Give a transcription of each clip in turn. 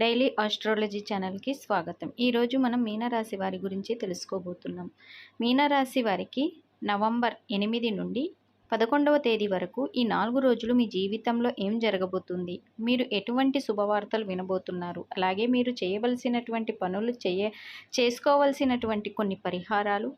Daily astrology ఛానల్కి స్వాగతం. ఈరోజు మనం మీనరాశి వారి గురించి తెలుసుకోబోతున్నాం. మీనరాశి వారికి నవంబర్ 8 నుండి 11వ తేదీ వరకు ఈ 4 రోజులు మీ జీవితంలో ఏం జరగబోతుంది, మీరు ఎటువంటి శుభవార్తలు వినబోతున్నారు, అలాగే మీరు చేయవలసినటువంటి పనులు చేసుకోవలసినటువంటి కొన్ని పరిహారాలు,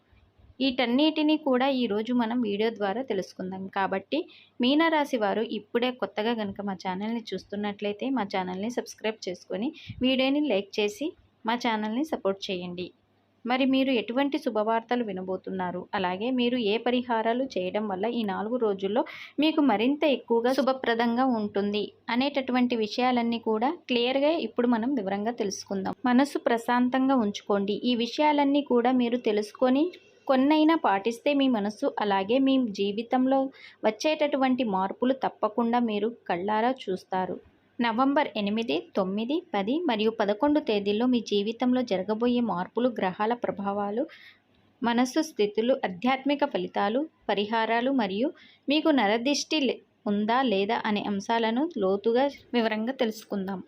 వీటన్నిటినీ కూడా ఈరోజు మనం వీడియో ద్వారా తెలుసుకుందాం. కాబట్టి మీనరాశి వారు ఇప్పుడే కొత్తగా కనుక మా ఛానల్ని చూస్తున్నట్లయితే మా ఛానల్ని సబ్స్క్రైబ్ చేసుకొని వీడియోని లైక్ చేసి మా ఛానల్ని సపోర్ట్ చేయండి. మరి మీరు ఎటువంటి శుభవార్తలు వినబోతున్నారు, అలాగే మీరు ఏ పరిహారాలు చేయడం వల్ల ఈ 4 రోజుల్లో మీకు మరింత ఎక్కువగా శుభప్రదంగా ఉంటుంది అనేటటువంటి విషయాలన్నీ కూడా క్లియర్గా ఇప్పుడు మనం వివరంగా తెలుసుకుందాం. మనసు ప్రశాంతంగా ఉంచుకోండి. ఈ విషయాలన్నీ కూడా మీరు తెలుసుకొని కొన్నైనా పాటిస్తే మీ మనసు అలాగే మీ జీవితంలో వచ్చేటటువంటి మార్పులు తప్పకుండా మీరు కళ్ళారా చూస్తారు. నవంబర్ 8, 9, 10 మరియు 11 తేదీల్లో మీ జీవితంలో జరగబోయే మార్పులు, గ్రహాల ప్రభావాలు, మనస్సు స్థితులు, ఆధ్యాత్మిక ఫలితాలు, పరిహారాలు మరియు మీకు నరదిష్టి ఉందా లేదా అనే అంశాలను లోతుగా వివరంగా తెలుసుకుందాం.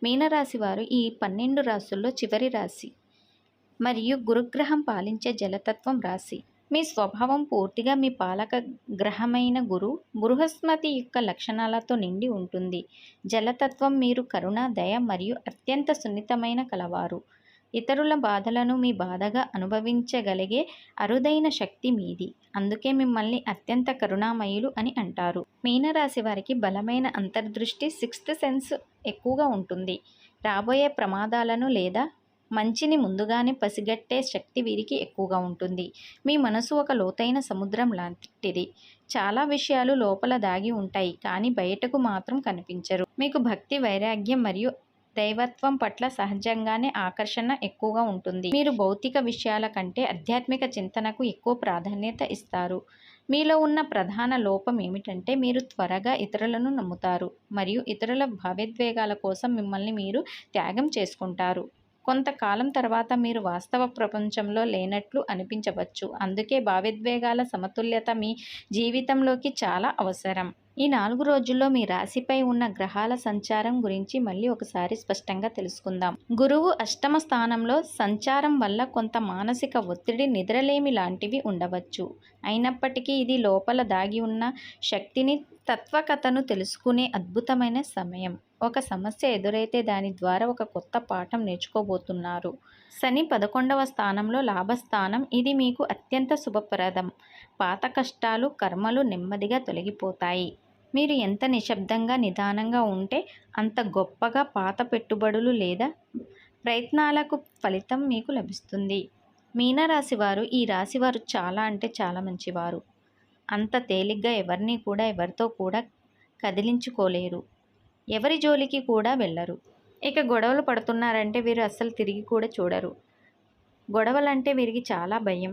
మీనరాశి వారు ఈ 12 రాశుల్లో చివరి రాశి మరియు గురుగ్రహం పాలించే జలతత్వం రాశి. మీ స్వభావం పూర్తిగా మీ పాలక గ్రహమైన బృహస్పతి యొక్క లక్షణాలతో నిండి ఉంటుంది. జలతత్వం మీరు కరుణ, దయ మరియు అత్యంత సున్నితమైన కలవారు. ఇతరుల బాధలను మీ బాధగా అనుభవించగలిగే అరుదైన శక్తి మీది. అందుకే మిమ్మల్ని అత్యంత కరుణామయులు అని అంటారు. మీనరాశి వారికి బలమైన అంతర్దృష్టి, సిక్స్త్ సెన్స్ ఎక్కువగా ఉంటుంది. రాబోయే ప్రమాదాలను లేదా మంచిని ముందుగానే పసిగట్టే శక్తి వీరికి ఎక్కువగా ఉంటుంది. మీ మనసు ఒక లోతైన సముద్రం లాంటిది. చాలా విషయాలు లోపల దాగి ఉంటాయి, కానీ బయటకు మాత్రం కనిపించరు. మీకు భక్తి, వైరాగ్యం మరియు దైవత్వం పట్ల సహజంగానే ఆకర్షణ ఎక్కువగా ఉంటుంది. మీరు భౌతిక విషయాల కంటే ఆధ్యాత్మిక చింతనకు ఎక్కువ ప్రాధాన్యత ఇస్తారు. మీలో ఉన్న ప్రధాన లోపం ఏమిటంటే మీరు త్వరగా ఇతరులను నమ్ముతారు మరియు ఇతరుల భావోద్వేగాల కోసం మిమ్మల్ని మీరు త్యాగం చేసుకుంటారు. కొంతకాలం తర్వాత మీరు వాస్తవ ప్రపంచంలో లేనట్లు అనిపించవచ్చు. అందుకే భావోద్వేగాల సమతుల్యత మీ జీవితంలోకి చాలా అవసరం. ఈ 4 రోజుల్లో మీ రాశిపై ఉన్న గ్రహాల సంచారం గురించి మళ్ళీ ఒకసారి స్పష్టంగా తెలుసుకుందాం. గురువు అష్టమ స్థానంలో సంచారం వల్ల కొంత మానసిక ఒత్తిడి, నిద్రలేమి లాంటివి ఉండవచ్చు. అయినప్పటికీ ఇది లోపల దాగి ఉన్న శక్తిని, తత్వకథను తెలుసుకునే అద్భుతమైన సమయం. ఒక సమస్య ఎదురైతే దాని ద్వారా ఒక కొత్త పాఠం నేర్చుకోబోతున్నారు. శని 11వ స్థానంలో లాభస్థానం. ఇది మీకు అత్యంత శుభప్రదం. పాత కష్టాలు, కర్మలు నెమ్మదిగా తొలగిపోతాయి. మీరు ఎంత నిశ్శబ్దంగా, నిదానంగా ఉంటే అంత గొప్పగా పాత పెట్టుబడులు లేదా ప్రయత్నాలకు ఫలితం మీకు లభిస్తుంది. మీనరాశి వారు ఈ రాశివారు చాలా అంటే చాలా మంచివారు. అంత తేలిగ్గా ఎవరితో కూడా కదిలించుకోలేరు. ఎవరి జోలికి కూడా వెళ్ళరు. ఇక గొడవలు పడుతున్నారంటే వీరు అస్సలు తిరిగి కూడా చూడరు. గొడవలంటే వీరికి చాలా భయం.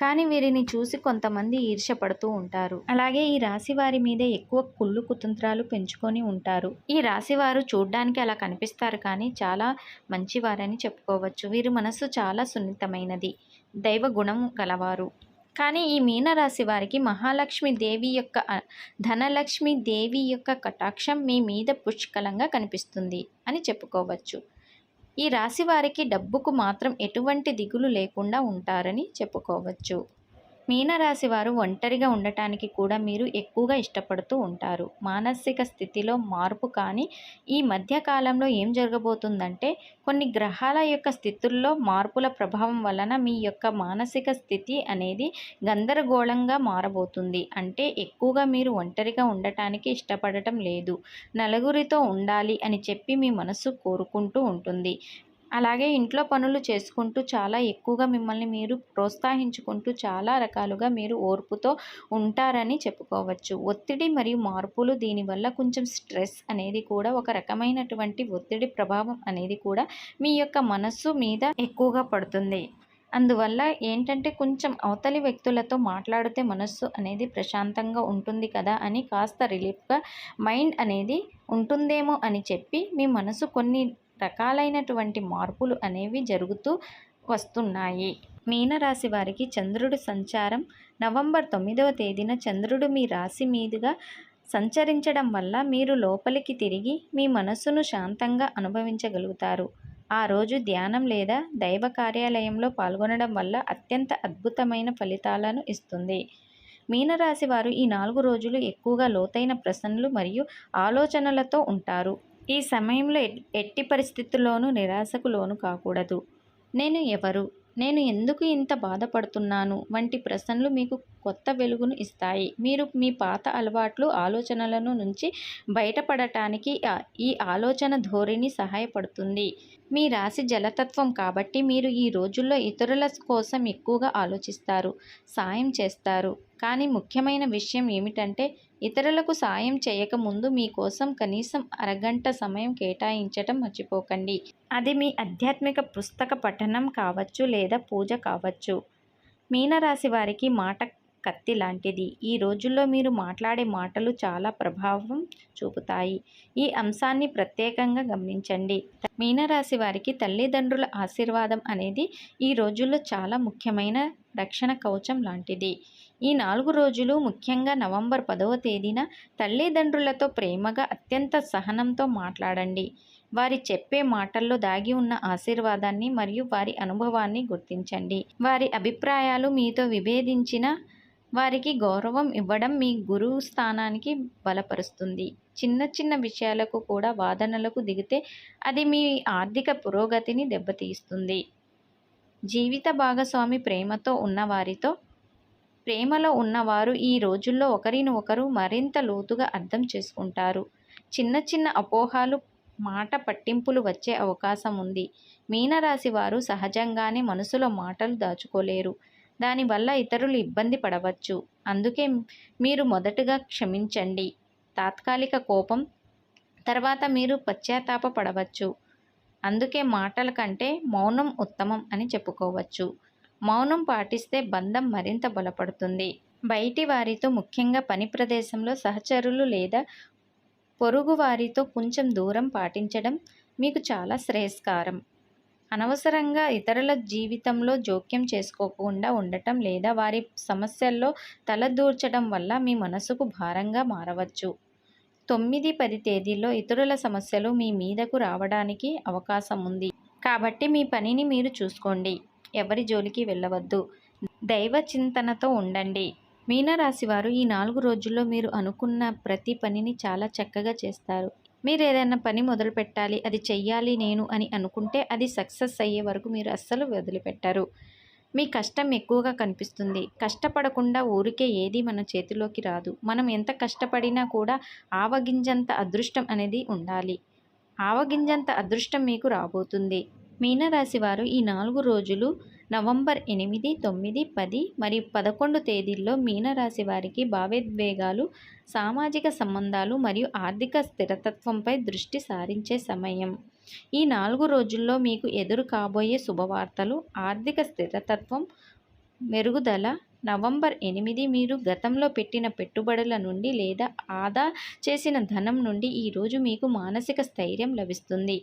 కానీ వీరిని చూసి కొంతమంది ఈర్ష్యపడుతూ ఉంటారు. అలాగే ఈ రాశి వారి మీద ఎక్కువ కుళ్ళు కుతంత్రాలు పెంచుకొని ఉంటారు. ఈ రాశివారు చూడ్డానికి అలా కనిపిస్తారు, కానీ చాలా మంచివారని చెప్పుకోవచ్చు. వీరి మనసు చాలా సున్నితమైనది, దైవ గుణం గలవారు. కానీ ఈ మీనరాశి వారికి మహాలక్ష్మి దేవి యొక్క, ధనలక్ష్మి దేవి యొక్క కటాక్షం మీ మీద పుష్కలంగా కనిపిస్తుంది అని చెప్పుకోవచ్చు. ఈ రాశి వారికి డబ్బుకు మాత్రం ఎటువంటి దిగులు లేకుండా ఉంటారని చెప్పుకోవచ్చు. మీనరాశి వారు ఒంటరిగా ఉండటానికి కూడా మీరు ఎక్కువగా ఇష్టపడుతూ ఉంటారు. మానసిక స్థితిలో మార్పు. కానీ ఈ మధ్యకాలంలో ఏం జరగబోతుందంటే కొన్ని గ్రహాల యొక్క స్థితుల్లో మార్పుల ప్రభావం వలన మీ యొక్క మానసిక స్థితి అనేది గందరగోళంగా మారబోతుంది. అంటే ఎక్కువగా మీరు ఒంటరిగా ఉండటానికి ఇష్టపడటం లేదు. నలుగురితో ఉండాలి అని చెప్పి మీ మనసు కోరుకుంటూ ఉంటుంది. అలాగే ఇంట్లో పనులు చేసుకుంటూ చాలా ఎక్కువగా మిమ్మల్ని మీరు ప్రోత్సహించుకుంటూ చాలా రకాలుగా మీరు ఓర్పుతో ఉంటారని చెప్పుకోవచ్చు. ఒత్తిడి మరియు మార్పులు, దీనివల్ల కొంచెం స్ట్రెస్ అనేది కూడా, ఒక రకమైనటువంటి ఒత్తిడి ప్రభావం అనేది కూడా మీ యొక్క మనస్సు మీద ఎక్కువగా పడుతుంది. అందువల్ల ఏంటంటే కొంచెం అవతలి వ్యక్తులతో మాట్లాడితే మనస్సు అనేది ప్రశాంతంగా ఉంటుంది కదా అని కాస్త రిలీఫ్గా మైండ్ అనేది ఉంటుందేమో అని చెప్పి మీ మనసు కొన్ని రకాలైనటువంటి మార్పులు అనేవి జరుగుతూ వస్తున్నాయి. మీనరాశి వారికి చంద్రుడి సంచారం నవంబర్ 9వ తేదీన చంద్రుడు మీ రాశి మీదుగా సంచరించడం వల్ల మీరు లోపలికి తిరిగి మీ మనస్సును శాంతంగా అనుభవించగలుగుతారు. ఆ రోజు ధ్యానం లేదా దైవ కార్యాలయంలో పాల్గొనడం వల్ల అత్యంత అద్భుతమైన ఫలితాలను ఇస్తుంది. మీనరాశి వారు ఈ 4 రోజులు ఎక్కువగా లోతైన ప్రశ్నలు మరియు ఆలోచనలతో ఉంటారు. ఈ సమయంలో ఎట్టి పరిస్థితుల్లోనూ నిరాశకు లోను కాకూడదు. నేను ఎవరు? నేను ఎందుకు ఇంత బాధపడుతున్నాను? వంటి ప్రశ్నలు మీకు కొత్త వెలుగును ఇస్తాయి. మీరు మీ పాత అలవాట్లు, ఆలోచనలను నుంచి బయటపడటానికి ఈ ఆలోచన ధోరణి సహాయపడుతుంది. మీ రాశి జలతత్వం కాబట్టి మీరు ఈ రోజుల్లో ఇతరుల కోసం ఎక్కువగా ఆలోచిస్తారు, సాయం చేస్తారు. కానీ ముఖ్యమైన విషయం ఏమిటంటే ఇతరులకు సాయం చేయకముందు మీకోసం కనీసం అరగంట సమయం కేటాయించటం మర్చిపోకండి. అది మీ ఆధ్యాత్మిక పుస్తక పఠనం కావచ్చు లేదా పూజ కావచ్చు. మీనరాశి వారికి మాట కత్తి లాంటిది. ఈ రోజుల్లో మీరు మాట్లాడే మాటలు చాలా ప్రభావం చూపుతాయి. ఈ అంశాన్ని ప్రత్యేకంగా గమనించండి. మీనరాశి వారికి తల్లిదండ్రుల ఆశీర్వాదం అనేది ఈ రోజుల్లో చాలా ముఖ్యమైన రక్షణ కవచం లాంటిది. ఈ 4 రోజులు, ముఖ్యంగా నవంబర్ 10వ తేదీన తల్లిదండ్రులతో ప్రేమగా, అత్యంత సహనంతో మాట్లాడండి. వారి చెప్పే మాటల్లో దాగి ఉన్న ఆశీర్వాదాన్ని మరియు వారి అనుభవాన్ని గుర్తించండి. వారి అభిప్రాయాలు మీతో విభేదించిన వారికి గౌరవం ఇవ్వడం మీ గురువు స్థానానికి బలపరుస్తుంది. చిన్న చిన్న విషయాలకు కూడా వాదనలకు దిగితే అది మీ ఆర్థిక పురోగతిని దెబ్బతీస్తుంది. జీవిత భాగస్వామి ప్రేమలో ఉన్నవారు ఈ రోజుల్లో ఒకరినొకరు మరింత లోతుగా అర్థం చేసుకుంటారు. చిన్న చిన్న అపోహలు, మాట పట్టింపులు వచ్చే అవకాశం ఉంది. మీనరాశి వారు సహజంగానే మనసులో మాటలు దాచుకోలేరు. దానివల్ల ఇతరులు ఇబ్బంది పడవచ్చు. అందుకే మీరు మొదటగా క్షమించండి. తాత్కాలిక కోపం తర్వాత మీరు పశ్చాత్తాప పడవచ్చు. అందుకే మాటల కంటే మౌనం ఉత్తమం అని చెప్పుకోవచ్చు. మౌనం పాటిస్తే బంధం మరింత బలపడుతుంది. బయటి వారితో, ముఖ్యంగా పని ప్రదేశంలో సహచరులు లేదా పొరుగు వారితో కొంచెం దూరం పాటించడం మీకు చాలా శ్రేయస్కరం. అనవసరంగా ఇతరుల జీవితంలో జోక్యం చేసుకోకుండా ఉండటం లేదా వారి సమస్యల్లో తలదూర్చడం వల్ల మీ మనసుకు భారంగా మారవచ్చు. 9, 10 తేదీల్లో ఇతరుల సమస్యలు మీ మీదకు రావడానికి అవకాశం ఉంది. కాబట్టి మీ పనిని మీరు చూసుకోండి. ఎవరి జోలికి వెళ్ళవద్దు. దైవ చింతనతో ఉండండి. మీనరాశి వారు ఈ 4 రోజుల్లో మీరు అనుకున్న ప్రతి పనిని చాలా చక్కగా చేస్తారు. మీరు ఏదైనా పని మొదలు పెట్టాలి, అది చెయ్యాలి నేను అని అనుకుంటే అది సక్సెస్ అయ్యే వరకు మీరు అస్సలు వదిలిపెట్టరు. మీ కష్టం ఎక్కువగా కనిపిస్తుంది. కష్టపడకుండా ఊరికే ఏది మన చేతిలోకి రాదు. మనం ఎంత కష్టపడినా కూడా ఆవగింజంత అదృష్టం అనేది ఉండాలి. ఆవగింజంత అదృష్టం మీకు రాబోతుంది. మీనరాశి వారు ఈ 4 రోజులు నవంబర్ 8, 9, 10 మరియు 11 తేదీల్లో మీనరాశి వారికి భావోద్వేగాలు, సామాజిక సంబంధాలు మరియు ఆర్థిక స్థిరత్వంపై దృష్టి సారించే సమయం. ఈ 4 రోజుల్లో మీకు ఎదురు కాబోయే శుభవార్తలు, ఆర్థిక స్థిరత్వం, మెరుగుదల. నవంబర్ 8 మీరు గతంలో పెట్టిన పెట్టుబడుల నుండి లేదా ఆదా చేసిన ధనం నుండి ఈరోజు మీకు మానసిక స్థైర్యం లభిస్తుంది.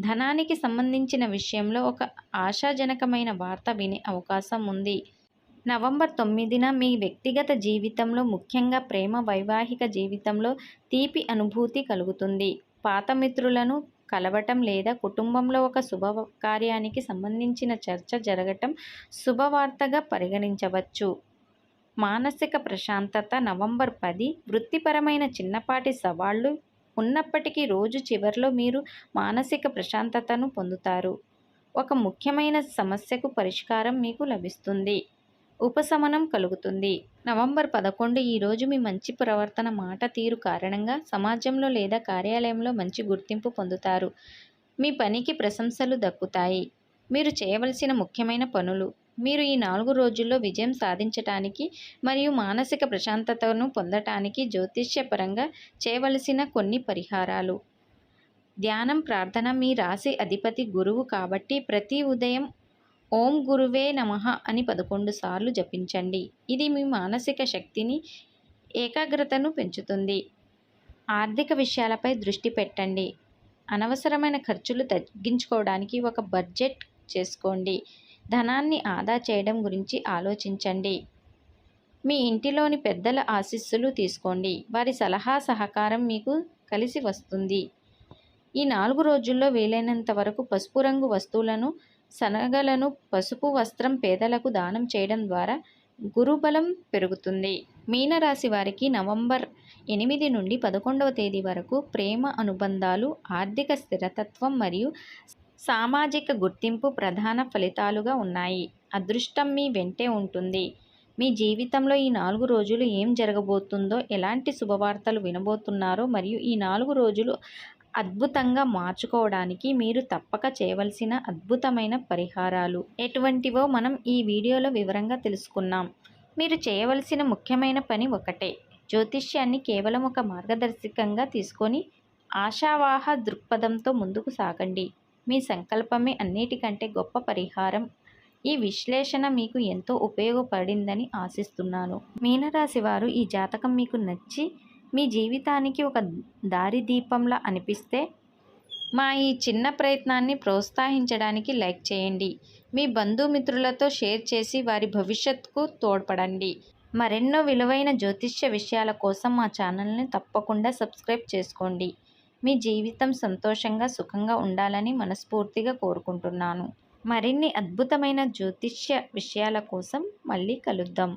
ధనానికి సంబంధించిన విషయంలో ఒక ఆశాజనకమైన వార్త వినే అవకాశం ఉంది. నవంబర్ 9న మీ వ్యక్తిగత జీవితంలో, ముఖ్యంగా ప్రేమ, వైవాహిక జీవితంలో తీపి అనుభూతి కలుగుతుంది. పాత మిత్రులను కలవటం లేదా కుటుంబంలో ఒక శుభకార్యానికి సంబంధించిన చర్చ జరగటం శుభవార్తగా పరిగణించవచ్చు. మానసిక ప్రశాంతత. నవంబర్ 10 వృత్తిపరమైన చిన్నపాటి సవాళ్లు ఉన్నప్పటికీ రోజు చివరిలో మీరు మానసిక ప్రశాంతతను పొందుతారు. ఒక ముఖ్యమైన సమస్యకు పరిష్కారం మీకు లభిస్తుంది. ఉపశమనం కలుగుతుంది. నవంబర్ 11 ఈరోజు మీ మంచి ప్రవర్తన, మాట తీరు కారణంగా సమాజంలో లేదా కార్యాలయంలో మంచి గుర్తింపు పొందుతారు. మీ పనికి ప్రశంసలు దక్కుతాయి. మీరు చేయవలసిన ముఖ్యమైన పనులు. మీరు ఈ 4 రోజుల్లో విజయం సాధించటానికి మరియు మానసిక ప్రశాంతతను పొందటానికి జ్యోతిష్యపరంగా చేయవలసిన కొన్ని పరిహారాలు. ధ్యానం, ప్రార్థన. మీ రాశి అధిపతి గురువు కాబట్టి ప్రతి ఉదయం ఓం గురువే నమః అని 11 సార్లు జపించండి. ఇది మీ మానసిక శక్తిని, ఏకాగ్రతను పెంచుతుంది. ఆర్థిక విషయాలపై దృష్టి పెట్టండి. అనవసరమైన ఖర్చులు తగ్గించుకోవడానికి ఒక బడ్జెట్ చేసుకోండి. ధనాన్ని ఆదా చేయడం గురించి ఆలోచించండి. మీ ఇంటిలోని పెద్దల ఆశీస్సులు తీసుకోండి. వారి సలహా సహకారం మీకు కలిసి వస్తుంది. ఈ 4 రోజుల్లో వీలైనంత వరకు పసుపు రంగు వస్తువులను, శనగలను, పసుపు వస్త్రం పేదలకు దానం చేయడం ద్వారా గురుబలం పెరుగుతుంది. మీనరాశి వారికి నవంబర్ 8 నుండి 11వ తేదీ వరకు ప్రేమ అనుబంధాలు, ఆర్థిక స్థిరతత్వం మరియు సామాజిక గుర్తింపు ప్రధాన ఫలితాలుగా ఉన్నాయి. అదృష్టం మీ వెంటే ఉంటుంది. మీ జీవితంలో ఈ 4 రోజులు ఏం జరగబోతుందో, ఎలాంటి శుభవార్తలు వినబోతున్నారో మరియు ఈ 4 రోజులు అద్భుతంగా మార్చుకోవడానికి మీరు తప్పక చేయవలసిన అద్భుతమైన పరిహారాలు ఎటువంటివో మనం ఈ వీడియోలో వివరంగా తెలుసుకున్నాం. మీరు చేయవలసిన ముఖ్యమైన పని ఒకటే. జ్యోతిష్యాన్ని కేవలం ఒక మార్గదర్శకంగా తీసుకొని ఆశావాహ దృక్పథంతో ముందుకు సాగండి. మీ సంకల్పమే అన్నిటికంటే గొప్ప పరిహారం. ఈ విశ్లేషణ మీకు ఎంతో ఉపయోగపడిందని ఆశిస్తున్నాను. మీనరాశి వారు ఈ జాతకం మీకు నచ్చి మీ జీవితానికి ఒక దారిదీపంలా అనిపిస్తే మా ఈ చిన్న ప్రయత్నాన్ని ప్రోత్సహించడానికి లైక్ చేయండి. మీ బంధుమిత్రులతో షేర్ చేసి వారి భవిష్యత్తుకు తోడ్పడండి. మరెన్నో విలువైన జ్యోతిష్య విషయాల కోసం మా ఛానల్ని తప్పకుండా సబ్స్క్రైబ్ చేసుకోండి. మీ జీవితం సంతోషంగా సుఖంగా ఉండాలని మనస్ఫూర్తిగా కోరుకుంటున్నాను. మరిన్ని అద్భుతమైన జ్యోతిష్య విషయాల కోసం మళ్ళీ కలుద్దాం.